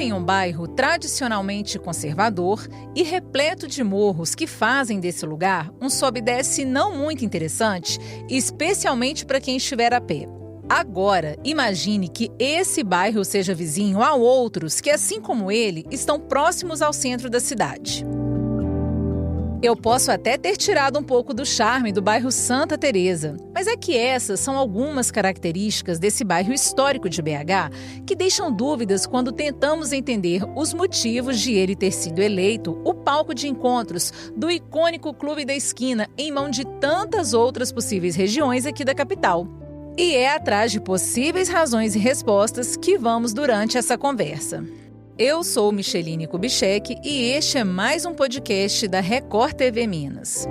em um bairro tradicionalmente conservador e repleto de morros que fazem desse lugar um sobe e desce não muito interessante, especialmente para quem estiver a pé. Agora, imagine que esse bairro seja vizinho a outros que, assim como ele, estão próximos ao centro da cidade. Eu posso até ter tirado um pouco do charme do bairro Santa Teresa, mas é que essas são algumas características desse bairro histórico de BH que deixam dúvidas quando tentamos entender os motivos de ele ter sido eleito o palco de encontros do icônico Clube da Esquina em mão de tantas outras possíveis regiões aqui da capital. E é atrás de possíveis razões e respostas que vamos durante essa conversa. Eu sou Micheline Kubitschek e este é mais um podcast da Record TV Minas.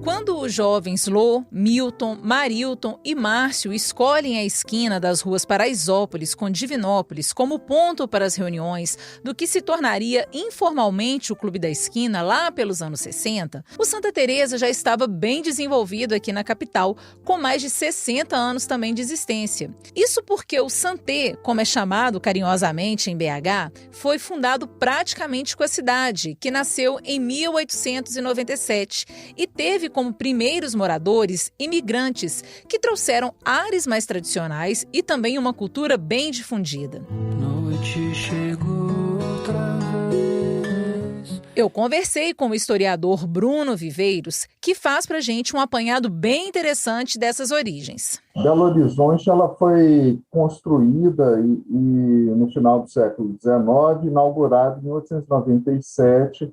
Quando os jovens Lô, Milton, Marilton e Márcio escolhem a esquina das ruas Paraisópolis com Divinópolis como ponto para as reuniões do que se tornaria informalmente o Clube da Esquina lá pelos anos 60, o Santa Teresa já estava bem desenvolvido aqui na capital, com mais de 60 anos também de existência. Isso porque o Santé, como é chamado carinhosamente em BH, foi fundado praticamente com a cidade, que nasceu em 1897 e teve como primeiros moradores imigrantes que trouxeram ares mais tradicionais e também uma cultura bem difundida. Noite chegou outra vez. Eu conversei com o historiador Bruno Viveiros, que faz pra gente um apanhado bem interessante dessas origens. Belo Horizonte ela foi construída no final do século XIX, inaugurada em 1897.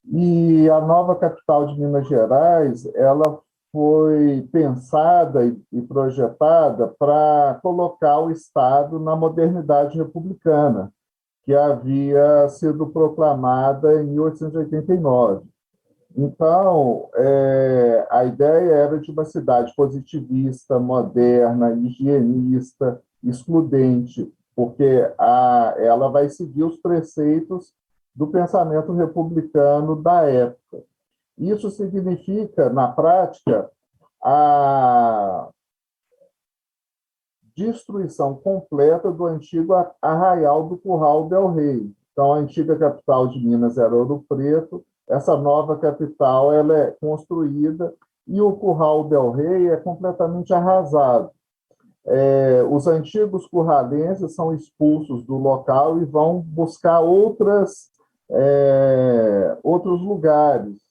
E a nova capital de Minas Gerais, ela foi pensada e projetada para colocar o Estado na modernidade republicana, que havia sido proclamada em 1889. Então, a ideia era de uma cidade positivista, moderna, higienista, excludente, porque ela vai seguir os preceitos do pensamento republicano da época. Isso significa, na prática, a destruição completa do antigo arraial do Curral del Rei. Então, a antiga capital de Minas era Ouro Preto, essa nova capital ela é construída e o Curral del Rei é completamente arrasado. Os antigos curralenses são expulsos do local e vão buscar outros lugares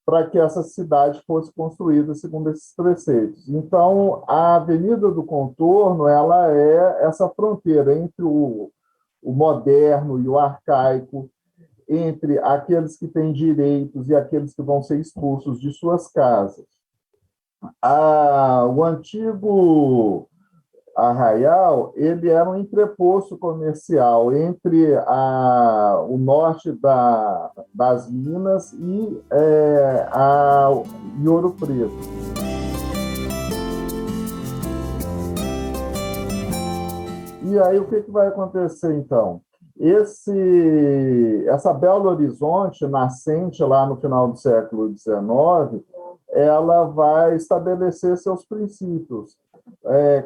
para que essa cidade fosse construída segundo esses preceitos. Então, a Avenida do Contorno ela é essa fronteira entre o moderno e o arcaico, entre aqueles que têm direitos e aqueles que vão ser expulsos de suas casas. O antigo arraial, ele era um entreposto comercial entre o norte das Minas e Ouro Preto. E aí, o que vai acontecer, então? Essa Belo Horizonte, nascente lá no final do século XIX, ela vai estabelecer seus princípios.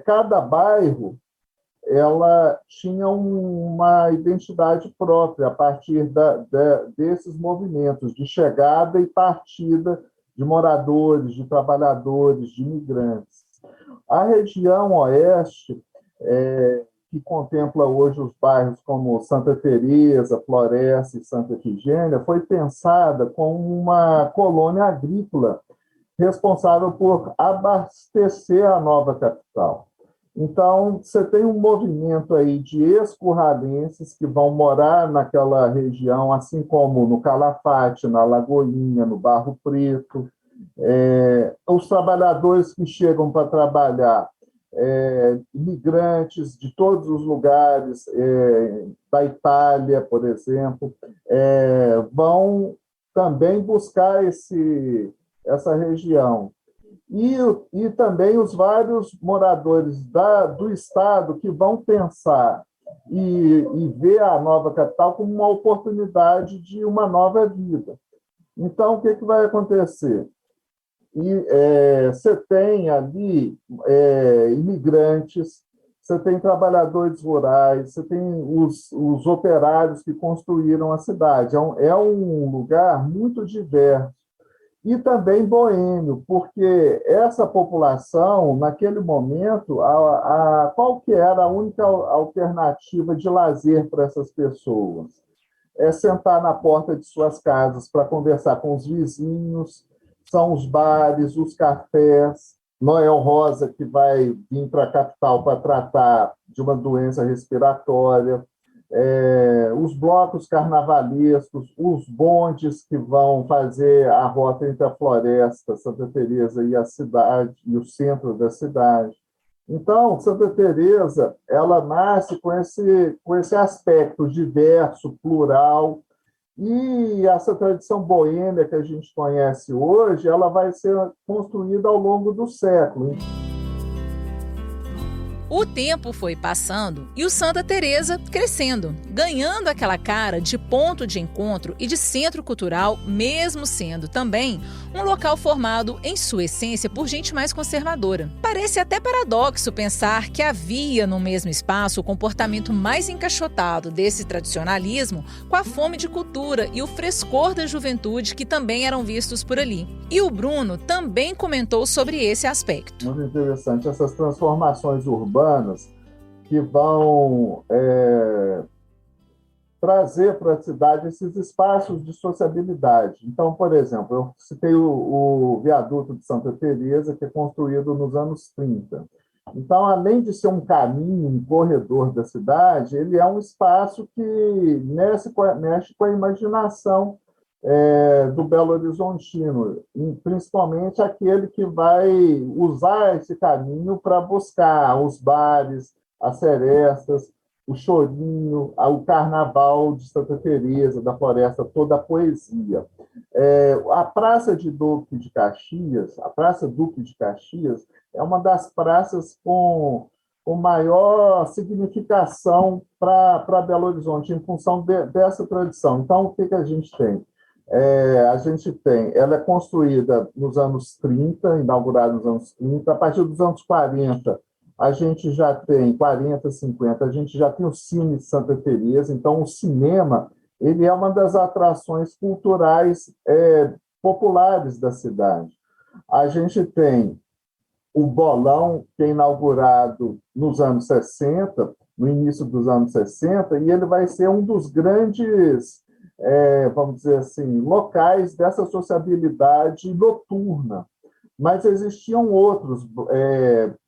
Cada bairro ela tinha uma identidade própria a partir desses movimentos de chegada e partida de moradores, de trabalhadores, de imigrantes. A região oeste, que contempla hoje os bairros como Santa Teresa, Floresta e Santa Efigênia, foi pensada como uma colônia agrícola responsável por abastecer a nova capital. Então, você tem um movimento aí de ex-curralenses que vão morar naquela região, assim como no Calafate, na Lagoinha, no Barro Preto. Os trabalhadores que chegam para trabalhar, imigrantes de todos os lugares, da Itália, por exemplo, vão também buscar essa região. E também os vários moradores do Estado que vão pensar e ver a nova capital como uma oportunidade de uma nova vida. Então, o que vai acontecer? E você tem ali imigrantes, você tem trabalhadores rurais, você tem os operários que construíram a cidade. É um lugar muito diverso. E também boêmio, porque essa população, naquele momento, qual que era a única alternativa de lazer para essas pessoas? É sentar na porta de suas casas para conversar com os vizinhos, são os bares, os cafés. Noel Rosa, que vai vir para a capital para tratar de uma doença respiratória, os blocos carnavalescos, os bondes que vão fazer a rota entre a floresta, Santa Teresa e a cidade, e o centro da cidade. Então, Santa Teresa, ela nasce com esse aspecto diverso, plural, e essa tradição boêmia que a gente conhece hoje, ela vai ser construída ao longo do século. O tempo foi passando e o Santa Teresa crescendo, ganhando aquela cara de ponto de encontro e de centro cultural, mesmo sendo também um local formado, em sua essência, por gente mais conservadora. Parece até paradoxo pensar que havia no mesmo espaço o comportamento mais encaixotado desse tradicionalismo com a fome de cultura e o frescor da juventude que também eram vistos por ali. E o Bruno também comentou sobre esse aspecto. Muito interessante, essas transformações urbanas que vão trazer para a cidade esses espaços de sociabilidade. Então, por exemplo, eu citei o viaduto de Santa Teresa, que é construído nos anos 30. Então, além de ser um caminho, um corredor da cidade, ele é um espaço que mexe com a imaginação do Belo Horizontino, principalmente aquele que vai usar esse caminho para buscar os bares, as serestas, o chorinho, o carnaval de Santa Teresa, da Floresta, toda a poesia. A Praça Duque de Caxias, é uma das praças com maior significação para Belo Horizonte, em função dessa tradição. Então, o que a gente tem? Ela é construída nos anos 30, inaugurada nos anos 30. A partir dos anos 40, a gente já tem, 40, 50, a gente já tem o Cine Santa Teresa. Então, o cinema ele é uma das atrações culturais populares da cidade. A gente tem o Bolão, que é inaugurado nos anos 60, no início dos anos 60, e ele vai ser um dos grandes vamos dizer assim, locais dessa sociabilidade noturna. Mas existiam outros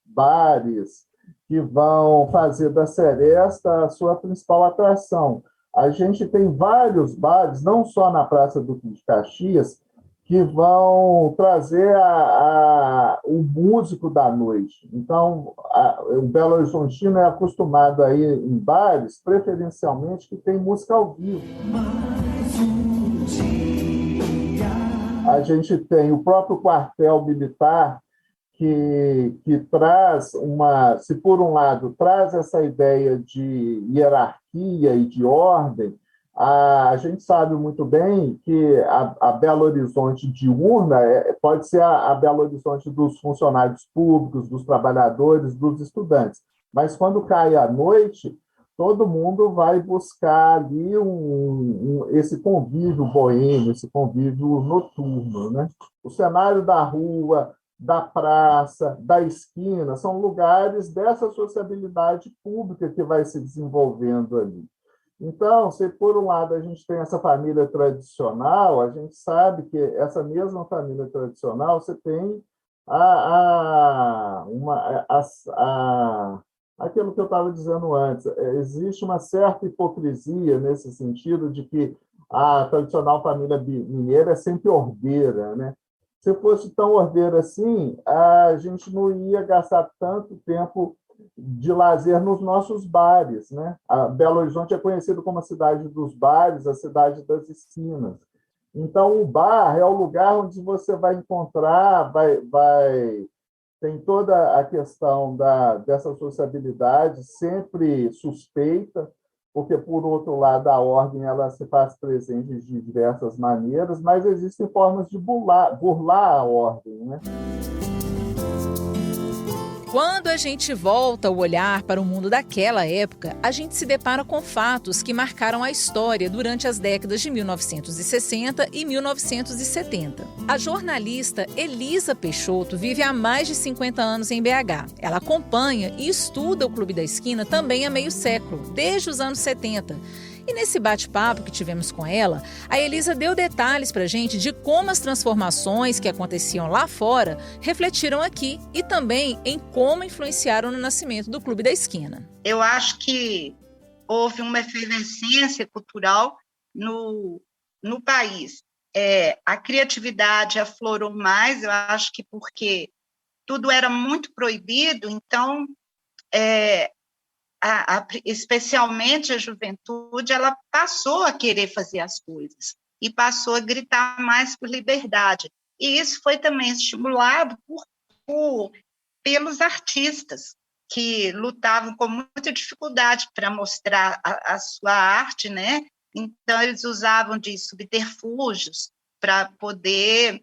bares que vão fazer da Seresta a sua principal atração. A gente tem vários bares, não só na Praça Duque de Caxias, que vão trazer o músico da noite. Então, o Belo Horizontino é acostumado a ir em bares, preferencialmente, que tem música ao vivo. A gente tem o próprio quartel militar, que traz se por um lado traz essa ideia de hierarquia e de ordem, a gente sabe muito bem que a Belo Horizonte diurna pode ser a Belo Horizonte dos funcionários públicos, dos trabalhadores, dos estudantes. Mas quando cai a noite, todo mundo vai buscar ali esse convívio boêmio, esse convívio noturno, né? O cenário da rua, da praça, da esquina, são lugares dessa sociabilidade pública que vai se desenvolvendo ali. Então, se por um lado a gente tem essa família tradicional, a gente sabe que essa mesma família tradicional você tem aquilo que eu estava dizendo antes. Existe uma certa hipocrisia nesse sentido de que a tradicional família mineira é sempre ordeira, né? Se fosse tão ordeira assim, a gente não ia gastar tanto tempo de lazer nos nossos bares, né? A Belo Horizonte é conhecido como a cidade dos bares, a cidade das esquinas. Então, o bar é o lugar onde você vai encontrar, tem toda a questão dessa sociabilidade sempre suspeita, porque, por outro lado, a ordem ela se faz presente de diversas maneiras, mas existem formas de burlar a ordem, né? Quando a gente volta o olhar para o mundo daquela época, a gente se depara com fatos que marcaram a história durante as décadas de 1960 e 1970. A jornalista Elisa Peixoto vive há mais de 50 anos em BH. Ela acompanha e estuda o Clube da Esquina também há meio século, desde os anos 70. E nesse bate-papo que tivemos com ela, a Elisa deu detalhes para a gente de como as transformações que aconteciam lá fora refletiram aqui e também em como influenciaram no nascimento do Clube da Esquina. Eu acho que houve uma efervescência cultural no país. A criatividade aflorou mais, eu acho que porque tudo era muito proibido, então especialmente a juventude, ela passou a querer fazer as coisas e passou a gritar mais por liberdade. E isso foi também estimulado pelos artistas, que lutavam com muita dificuldade para mostrar a sua arte, né? Então, eles usavam de subterfúgios para poder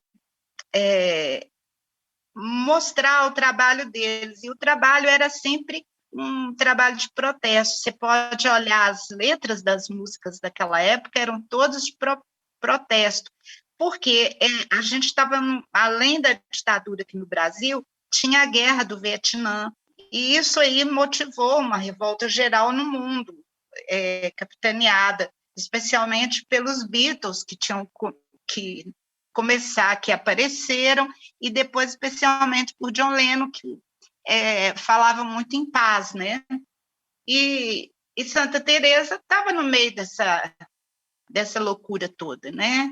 mostrar o trabalho deles. E o trabalho era sempre um trabalho de protesto. Você pode olhar as letras das músicas daquela época, eram todas de protesto, porque a gente estava, além da ditadura aqui no Brasil, tinha a guerra do Vietnã, e isso aí motivou uma revolta geral no mundo, capitaneada, especialmente pelos Beatles, que tinham que começar, que apareceram, e depois especialmente por John Lennon, que falava muito em paz, né? E Santa Teresa estava no meio dessa loucura toda, né?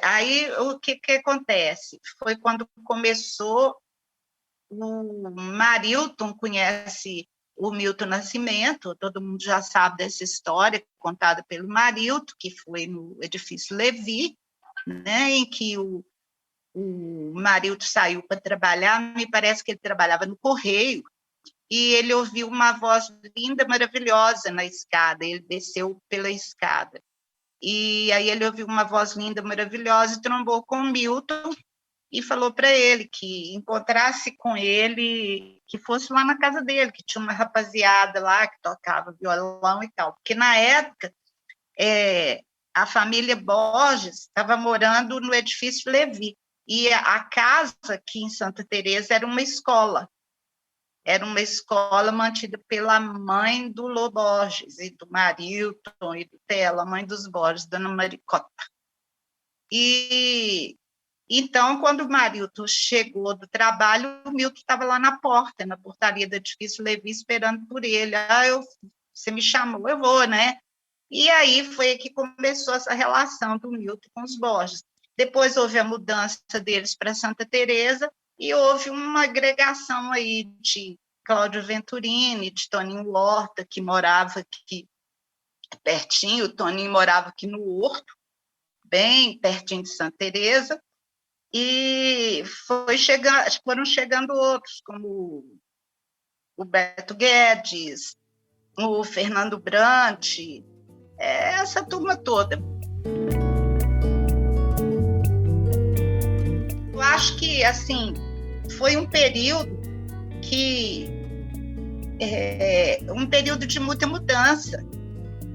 Aí o que acontece? Foi quando começou o Marilton, conhece o Milton Nascimento, todo mundo já sabe dessa história contada pelo Marilton, que foi no edifício Levi, né, em que o Marilton saiu para trabalhar, me parece que ele trabalhava no Correio, e ele ouviu uma voz linda, maravilhosa na escada, ele desceu pela escada, e aí ele ouviu uma voz linda, maravilhosa, e trombou com o Milton, e falou para ele que encontrasse com ele, que fosse lá na casa dele, que tinha uma rapaziada lá que tocava violão e tal, porque na época a família Borges estava morando no edifício Levi, e a casa aqui em Santa Teresa era uma escola mantida pela mãe do Lô Borges, e do Marilton, e do Tela, mãe dos Borges, Dona Maricota. E então, quando o Marilton chegou do trabalho, o Milton estava lá na portaria do edifício Levi, esperando por ele. Você me chamou, eu vou, né? E aí foi que começou essa relação do Milton com os Borges. Depois houve a mudança deles para Santa Teresa e houve uma agregação aí de Cláudio Venturini, de Toninho Horta, que morava aqui pertinho. O Toninho morava aqui no Horto, bem pertinho de Santa Teresa, e foram chegando outros, como o Beto Guedes, o Fernando Brant, essa turma toda. Eu acho que, assim, foi um período um período de muita mudança,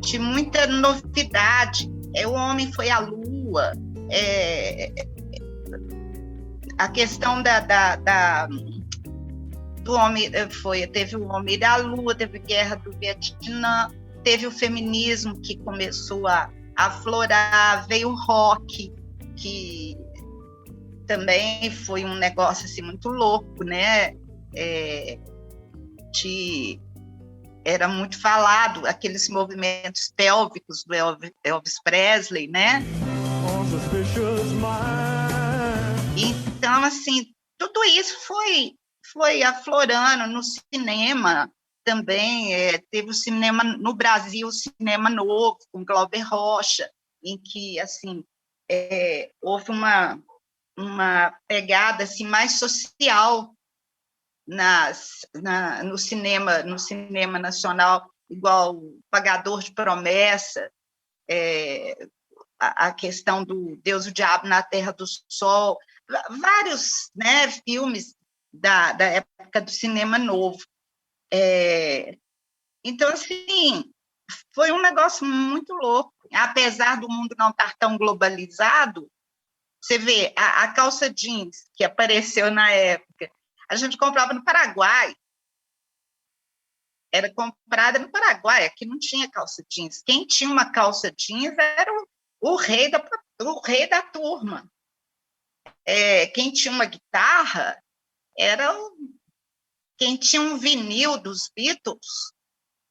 de muita novidade. O homem foi à Lua, a questão do homem teve o homem da Lua, teve a guerra do Vietnã, teve o feminismo que começou a aflorar, veio o rock, que também foi um negócio assim, muito louco, né? Era muito falado, aqueles movimentos pélvicos do Elvis Presley, né? Então, assim, tudo isso foi aflorando no cinema também. Teve o cinema no Brasil, o Cinema Novo, com Glauber Rocha, em que, assim, houve uma pegada assim, mais social no cinema nacional, igual o Pagador de Promessa, a questão do Deus e o Diabo na Terra do Sol, vários, né, filmes da época do cinema novo. Então, assim, foi um negócio muito louco. Apesar do mundo não estar tão globalizado, você vê, a calça jeans que apareceu na época, a gente comprava no Paraguai. Era comprada no Paraguai, aqui não tinha calça jeans. Quem tinha uma calça jeans era o rei da turma. Quem tinha uma guitarra era quem tinha um vinil dos Beatles,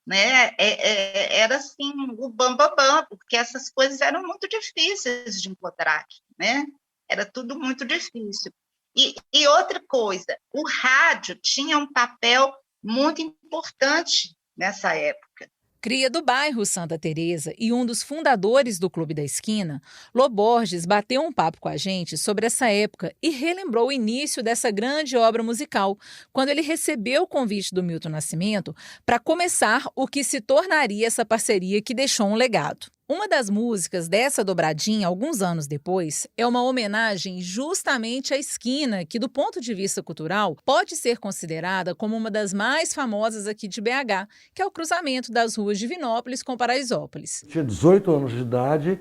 né? Era assim, o bambambam, porque essas coisas eram muito difíceis de encontrar aqui, né? Era tudo muito difícil. E outra coisa, o rádio tinha um papel muito importante nessa época. Cria do bairro Santa Teresa e um dos fundadores do Clube da Esquina, Lô Borges bateu um papo com a gente sobre essa época e relembrou o início dessa grande obra musical, quando ele recebeu o convite do Milton Nascimento para começar o que se tornaria essa parceria que deixou um legado. Uma das músicas dessa dobradinha, alguns anos depois, é uma homenagem justamente à Esquina, que, do ponto de vista cultural, pode ser considerada como uma das mais famosas aqui de BH, que é o cruzamento das ruas de Divinópolis com Paraisópolis. Eu tinha 18 anos de idade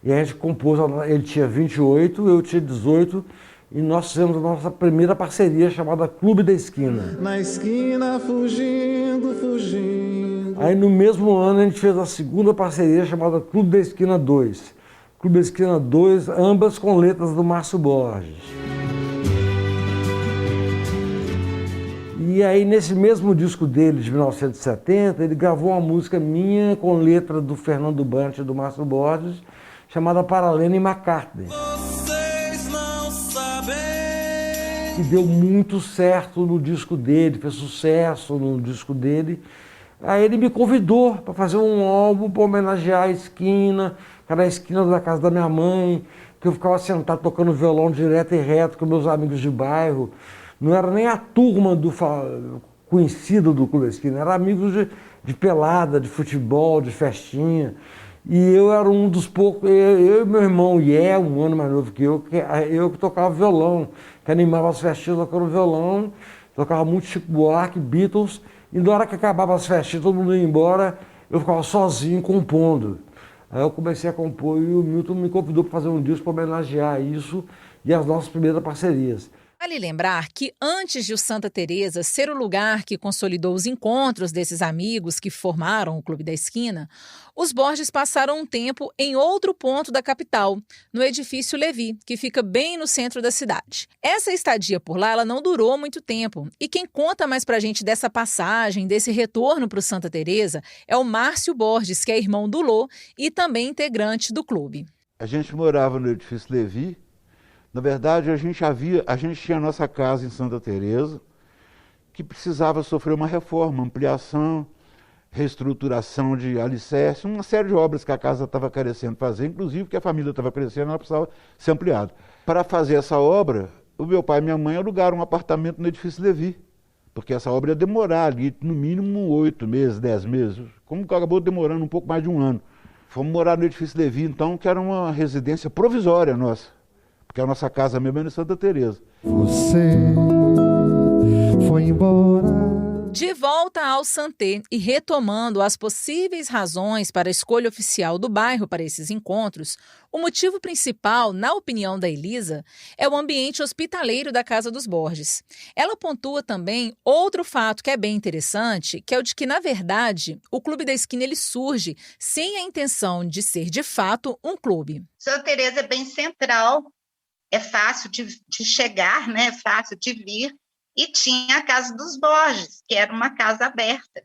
e a gente compôs, ele tinha 28, eu tinha 18, e nós fizemos a nossa primeira parceria chamada Clube da Esquina. Na esquina, fugindo. Aí no mesmo ano a gente fez a segunda parceria chamada Clube da Esquina 2. Clube da Esquina 2, ambas com letras do Márcio Borges. E aí nesse mesmo disco dele, de 1970, ele gravou uma música minha com letra do Fernando Brant e do Márcio Borges, chamada Paralena e McCartney. Vocês não sabem. E deu muito certo no disco dele, fez sucesso no disco dele. Aí ele me convidou para fazer um álbum para homenagear a Esquina, que era a esquina da casa da minha mãe, que eu ficava sentado tocando violão direto e reto com meus amigos de bairro. Não era nem a turma conhecida do Clube da Esquina, era amigos de pelada, de futebol, de festinha. E eu era um dos poucos, eu e meu irmão, um ano mais novo que eu que tocava violão, que animava as festinhas tocando violão, tocava muito Chico Buarque, Beatles. E na hora que acabava as festas, todo mundo ia embora, eu ficava sozinho compondo. Aí eu comecei a compor e o Milton me convidou para fazer um disco para homenagear isso e as nossas primeiras parcerias. Vale lembrar que antes de o Santa Teresa ser o lugar que consolidou os encontros desses amigos que formaram o Clube da Esquina, os Borges passaram um tempo em outro ponto da capital, no edifício Levi, que fica bem no centro da cidade. Essa estadia por lá ela não durou muito tempo, e quem conta mais pra gente dessa passagem, desse retorno para o Santa Teresa, é o Márcio Borges, que é irmão do Lô e também integrante do clube. A gente morava no edifício Levi. Na verdade, a gente tinha a nossa casa em Santa Teresa, que precisava sofrer uma reforma, ampliação, reestruturação de alicerce, uma série de obras que a casa estava carecendo de fazer, inclusive que a família estava crescendo, ela precisava ser ampliada. Para fazer essa obra, o meu pai e minha mãe alugaram um apartamento no edifício Levi, porque essa obra ia demorar ali, no mínimo 8 meses, 10 meses, como acabou demorando um pouco mais de um ano. Fomos morar no edifício Levi, então, que era uma residência provisória nossa. Porque a nossa casa mesmo é em Santa Teresa. Você foi embora. De volta ao Santé e retomando as possíveis razões para a escolha oficial do bairro para esses encontros, o motivo principal, na opinião da Elisa, é o ambiente hospitaleiro da Casa dos Borges. Ela pontua também outro fato que é bem interessante, que é o de que, na verdade, o Clube da Esquina ele surge sem a intenção de ser, de fato, um clube. Santa Teresa é bem central, é fácil de chegar, né? É fácil de vir, e tinha a Casa dos Borges, que era uma casa aberta,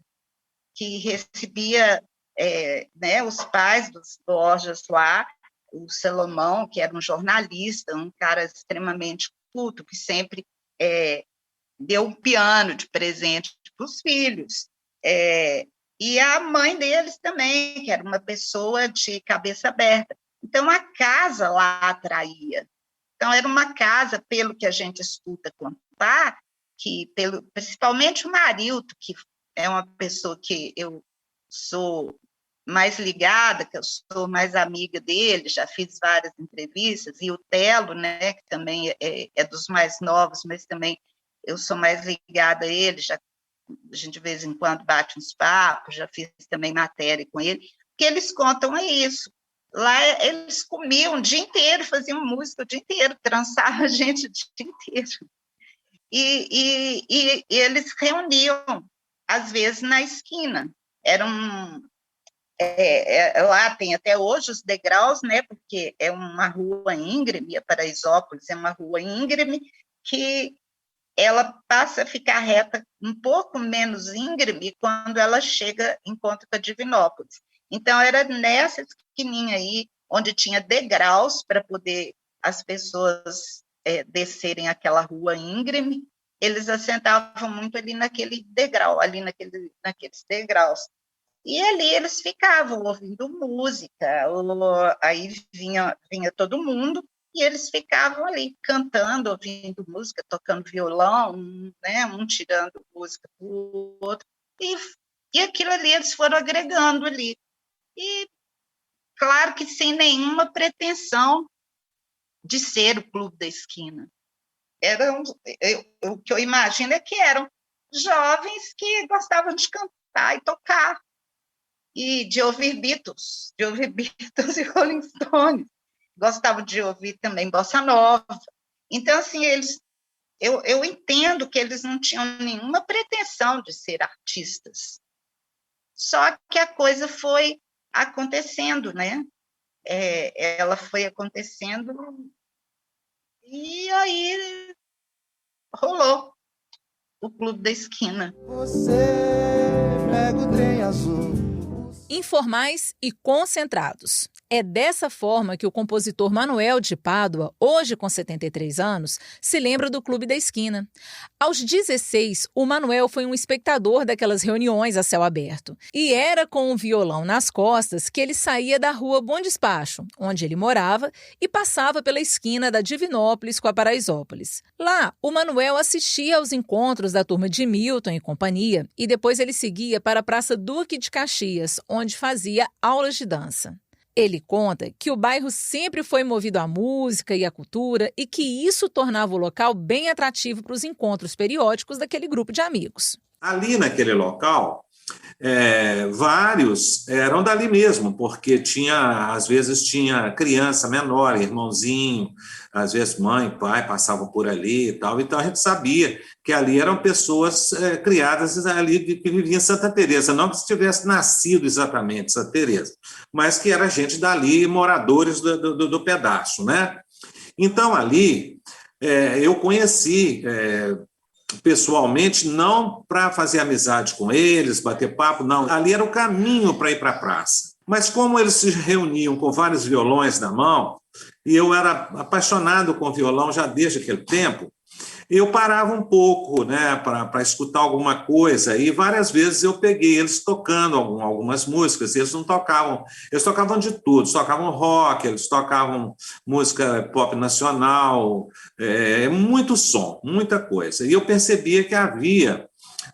que recebia né, os pais dos Borges lá, o Salomão, que era um jornalista, um cara extremamente culto, que sempre deu um piano de presente para os filhos, e a mãe deles também, que era uma pessoa de cabeça aberta. Então, a casa lá atraía. Então, era uma casa, pelo que a gente escuta contar, principalmente o Marilton, que é uma pessoa que eu sou mais ligada, que eu sou mais amiga dele, já fiz várias entrevistas, e o Telo, né, que também é dos mais novos, mas também eu sou mais ligada a ele, a gente de vez em quando bate uns papos, já fiz também matéria com ele, que eles contam isso. Lá eles comiam o dia inteiro, faziam música o dia inteiro, trançavam a gente o dia inteiro. E eles reuniam, às vezes, na esquina. Lá tem até hoje os degraus, né, porque é uma rua íngreme, a Paraisópolis é uma rua íngreme, que ela passa a ficar reta um pouco menos íngreme quando ela chega em encontro com a Divinópolis. Então, era nessa esquininha aí, onde tinha degraus para poder as pessoas descerem aquela rua íngreme, eles assentavam muito ali naquele degrau, ali naqueles degraus. E ali eles ficavam ouvindo música, aí vinha todo mundo, e eles ficavam ali cantando, ouvindo música, tocando violão, né, um tirando música para o outro, e aquilo ali eles foram agregando ali. E, claro que sem nenhuma pretensão de ser o Clube da Esquina. O que eu imagino é que eram jovens que gostavam de cantar e tocar, e de ouvir Beatles e Rolling Stones. Gostavam de ouvir também Bossa Nova. Então, assim, eu entendo que eles não tinham nenhuma pretensão de ser artistas. Só que a coisa foi acontecendo, né? Ela foi acontecendo e aí rolou o Clube da Esquina. Você pega o trem azul. Informais e concentrados. É dessa forma que o compositor Manuel de Pádua, hoje com 73 anos, se lembra do Clube da Esquina. Aos 16, o Manuel foi um espectador daquelas reuniões a céu aberto. E era com um violão nas costas que ele saía da rua Bom Despacho, onde ele morava, e passava pela esquina da Divinópolis com a Paraisópolis. Lá, o Manuel assistia aos encontros da turma de Milton e companhia, e depois ele seguia para a Praça Duque de Caxias, onde fazia aulas de dança. Ele conta que o bairro sempre foi movido à música e à cultura e que isso tornava o local bem atrativo para os encontros periódicos daquele grupo de amigos. Ali naquele local, vários eram dali mesmo, porque às vezes tinha criança menor, irmãozinho, às vezes mãe, pai passavam por ali e tal. Então a gente sabia que ali eram pessoas criadas ali que viviam em Santa Teresa, não que tivesse nascido exatamente em Santa Teresa, mas que era gente dali, moradores do pedaço, né? Então ali eu conheci pessoalmente, não para fazer amizade com eles, bater papo, não. Ali era o caminho para ir para a praça. Mas como eles se reuniam com vários violões na mão, e eu era apaixonado com violão já desde aquele tempo, eu parava um pouco, né, para escutar alguma coisa, e várias vezes eu peguei eles tocando algumas músicas, eles não tocavam, eles tocavam de tudo, eles tocavam rock, eles tocavam música pop nacional, muito som, muita coisa. E eu percebia que havia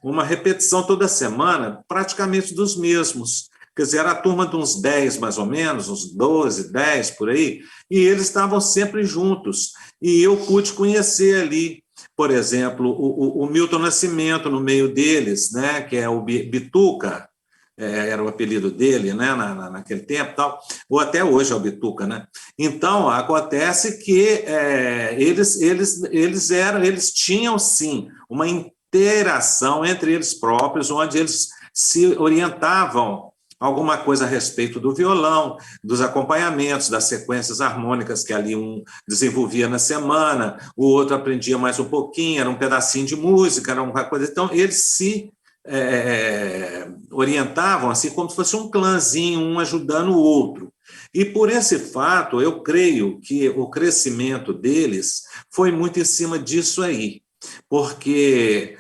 uma repetição toda semana, praticamente dos mesmos. Quer dizer, era a turma de uns 10, mais ou menos, uns 12, 10, por aí, e eles estavam sempre juntos. E eu pude conhecer ali, por exemplo, o Milton Nascimento no meio deles, né, que é o Bituca, era o apelido dele, né, naquele tempo, tal, ou até hoje é o Bituca, né? Então, acontece que eles tinham, sim, uma interação entre eles próprios, onde eles se orientavam alguma coisa a respeito do violão, dos acompanhamentos, das sequências harmônicas que ali um desenvolvia na semana, o outro aprendia mais um pouquinho, era um pedacinho de música, era uma coisa. Então, eles se orientavam assim como se fosse um clãzinho, um ajudando o outro. E por esse fato, eu creio que o crescimento deles foi muito em cima disso aí, porque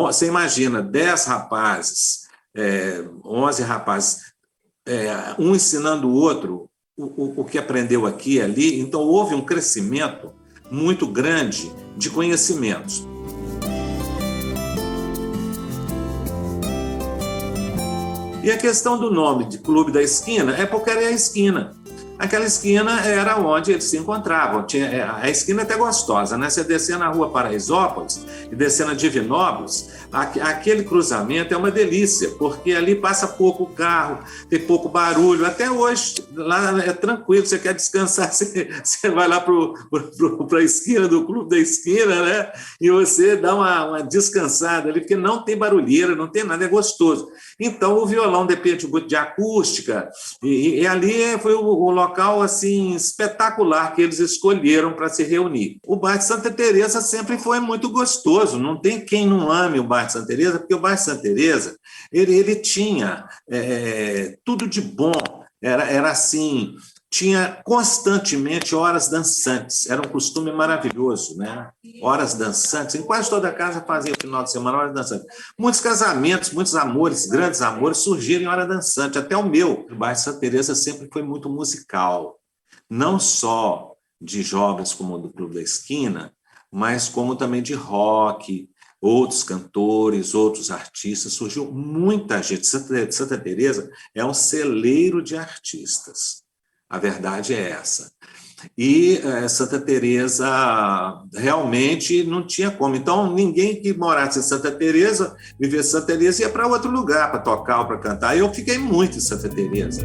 você imagina 10 rapazes, 11 rapazes, um ensinando o outro o que aprendeu aqui e ali, então houve um crescimento muito grande de conhecimentos. E a questão do nome de Clube da Esquina é porque era a esquina. Aquela esquina era onde eles se encontravam. A esquina é até gostosa, né? Você descer na rua Paraisópolis e descer na Divinópolis, aquele cruzamento é uma delícia, porque ali passa pouco carro, tem pouco barulho. Até hoje, lá é tranquilo, você quer descansar, você vai lá para a esquina do Clube da Esquina, né? E você dá uma descansada ali, porque não tem barulheira, não tem nada, é gostoso. Então, o violão depende muito de acústica, e ali foi o local assim, espetacular que eles escolheram para se reunir. O bairro de Santa Teresa sempre foi muito gostoso, não tem quem não ame o bairro de Santa Teresa, porque o bairro de Santa Teresa ele tinha tudo de bom, era assim, tinha constantemente horas dançantes, era um costume maravilhoso, né? Horas dançantes, em quase toda casa fazia no final de semana horas dançantes. Muitos casamentos, muitos amores, grandes amores surgiram em hora dançante, até o meu. O bairro de Santa Teresa sempre foi muito musical, não só de jovens como o do Clube da Esquina, mas como também de rock, outros cantores, outros artistas, surgiu muita gente. Santa Teresa é um celeiro de artistas. A verdade é essa. E Santa Teresa realmente não tinha como. Então, ninguém que morasse em Santa Teresa, vivesse em Santa Teresa, ia para outro lugar para tocar ou para cantar. Eu fiquei muito em Santa Teresa.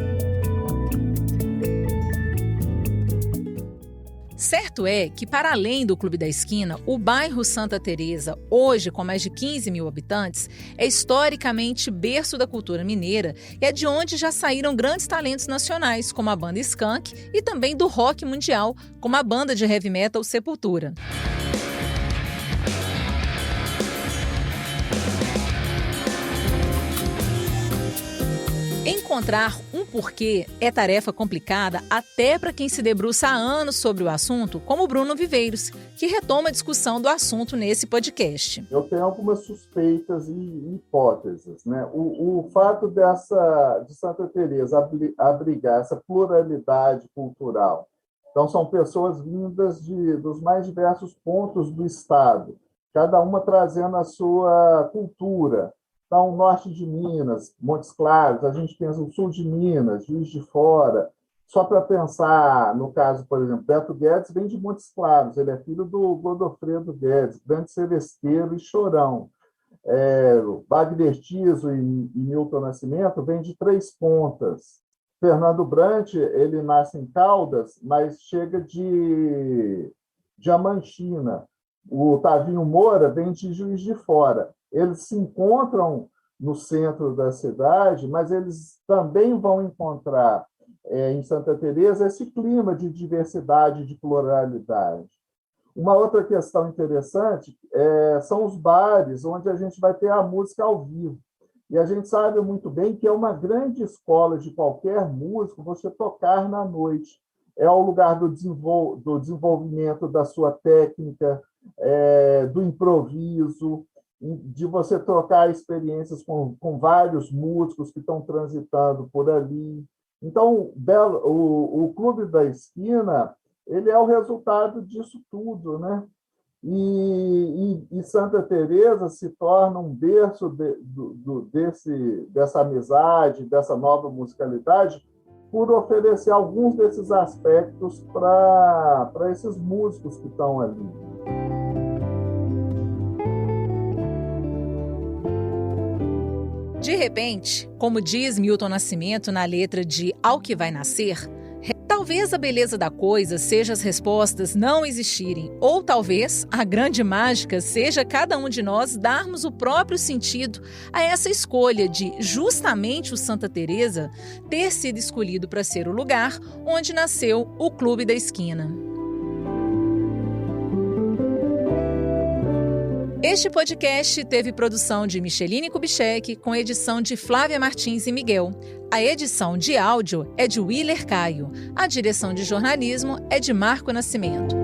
Certo é que, para além do Clube da Esquina, o bairro Santa Teresa, hoje com mais de 15 mil habitantes, é historicamente berço da cultura mineira e é de onde já saíram grandes talentos nacionais, como a banda Skank, e também do rock mundial, como a banda de heavy metal Sepultura. Encontrar um porquê é tarefa complicada até para quem se debruça há anos sobre o assunto, como Bruno Viveiros, que retoma a discussão do assunto nesse podcast. Eu tenho algumas suspeitas e hipóteses, né? O fato de Santa Teresa abrigar essa pluralidade cultural. Então, são pessoas vindas dos mais diversos pontos do estado, cada uma trazendo a sua cultura. Então, o norte de Minas, Montes Claros, a gente pensa no sul de Minas, Juiz de Fora. Só para pensar, no caso, por exemplo, Beto Guedes vem de Montes Claros, ele é filho do Godofredo Guedes, grande celesteiro e chorão. Wagner Tiso e Milton Nascimento vêm de Três Pontas. Fernando Brant, ele nasce em Caldas, mas chega de Diamantina. O Tavinho Moura vem de Juiz de Fora. Eles se encontram no centro da cidade, mas eles também vão encontrar em Santa Teresa esse clima de diversidade, de pluralidade. Uma outra questão interessante são os bares, onde a gente vai ter a música ao vivo. E a gente sabe muito bem que é uma grande escola de qualquer músico você tocar na noite. É o lugar do desenvolvimento da sua técnica, do improviso, de você trocar experiências com vários músicos que estão transitando por ali. Então, o Clube da Esquina, ele é o resultado disso tudo, né? E Santa Teresa se torna um berço dessa amizade, dessa nova musicalidade, por oferecer alguns desses aspectos para esses músicos que estão ali. De repente, como diz Milton Nascimento na letra de Ao Que Vai Nascer, talvez a beleza da coisa seja as respostas não existirem, ou talvez a grande mágica seja cada um de nós darmos o próprio sentido a essa escolha de justamente o Santa Teresa ter sido escolhido para ser o lugar onde nasceu o Clube da Esquina. Este podcast teve produção de Micheline Kubitschek, com edição de Flávia Martins e Miguel. A edição de áudio é de Willer Caio. A direção de jornalismo é de Marco Nascimento.